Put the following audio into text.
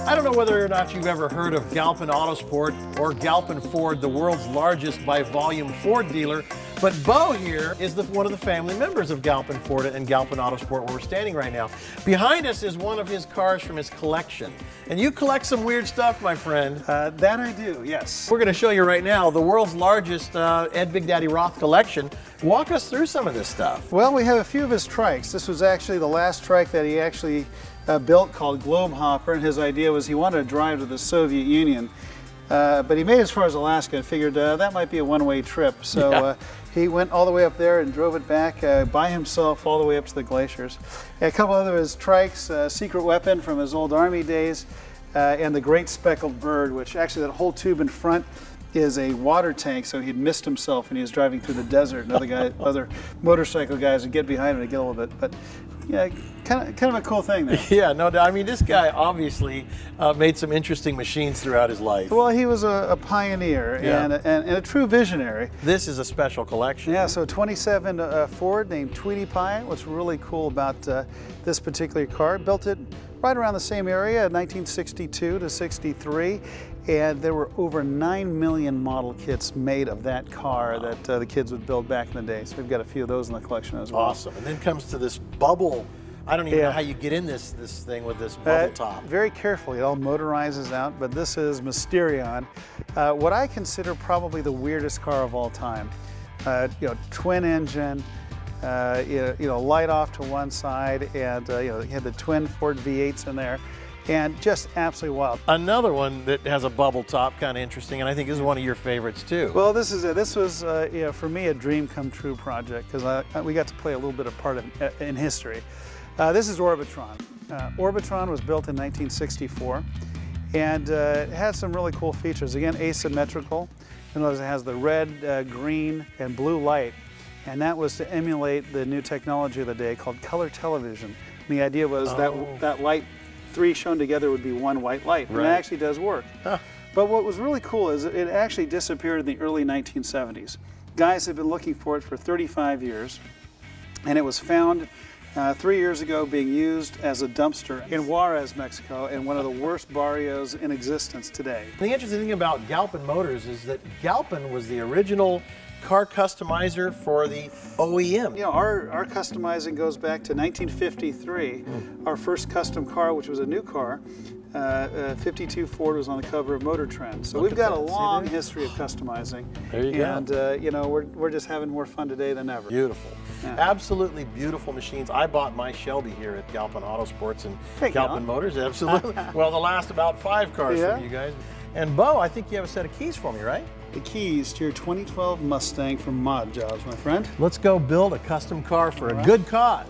I don't know whether or not you've ever heard of Galpin Autosport or Galpin Ford, the world's largest by volume Ford dealer, but Beau here is one of the family members of Galpin Ford and Galpin Autosport where we're standing right now. Behind us is one of his cars from his collection. And you collect some weird stuff, my friend. That I do, yes. We're going to show you right now the world's largest Ed Big Daddy Roth collection. Walk us through some of this stuff. Well, we have a few of his trikes. This was actually the last trike that he actually built, called Globe Hopper, and his idea was he wanted to drive to the Soviet Union. But he made it as far as Alaska and figured that might be a one-way trip. So he went all the way up there and drove it back by himself all the way up to the glaciers. And a couple other of his trikes, Secret Weapon from his old Army days, and the Great Speckled Bird, which actually that whole tube in front is a water tank, so he'd missed himself when he was driving through the desert, and other motorcycle guys would get behind him to get a little bit. But yeah, kind of a cool thing there. Yeah, no doubt. I mean, this guy obviously made some interesting machines throughout his life. Well, he was a pioneer and a true visionary. This is a special collection. Yeah, so 27 Ford named Tweety Pie. What's really cool about this particular car, built it right around the same area, 1962 to 63. And there were over 9 million model kits made of that car that the kids would build back in the day. So we've got a few of those in the collection as well. Awesome. And then comes to this bubble. I don't even know how you get in this thing with this bubble top. Very carefully. It all motorizes out, but this is Mysterion. What I consider probably the weirdest car of all time. Twin engine, light off to one side, and you had the twin Ford V8s in there. And just absolutely wild. Another one that has a bubble top, kind of interesting, and I think this is one of your favorites too. Well, this is it. This was, for me, a dream come true project because we got to play a little bit of part in history. This is Orbitron. Orbitron was built in 1964, and it has some really cool features. Again, asymmetrical. You notice it has the red, green, and blue light, and that was to emulate the new technology of the day called color television. And the idea was that light. Three shown together would be one white light, and it actually does work. Huh. But what was really cool is it actually disappeared in the early 1970s. Guys have been looking for it for 35 years, and it was found 3 years ago being used as a dumpster in Juarez, Mexico, in one of the worst barrios in existence today. The interesting thing about Galpin Motors is that Galpin was the original car customizer for the OEM. You know, our customizing goes back to 1953. Our first custom car, which was a new car, 52 Ford, was on the cover of Motor Trend. So we've got a long history of customizing. There you go. And we're just having more fun today than ever. Beautiful. Yeah. Absolutely beautiful machines. I bought my Shelby here at Galpin Autosports and Galpin Motors. Absolutely. Well, the last about 5 cars from you guys. And Beau, I think you have a set of keys for me, right? The keys to your 2012 Mustang from Mod Jobs, my friend. Let's go build a custom car for a good cause.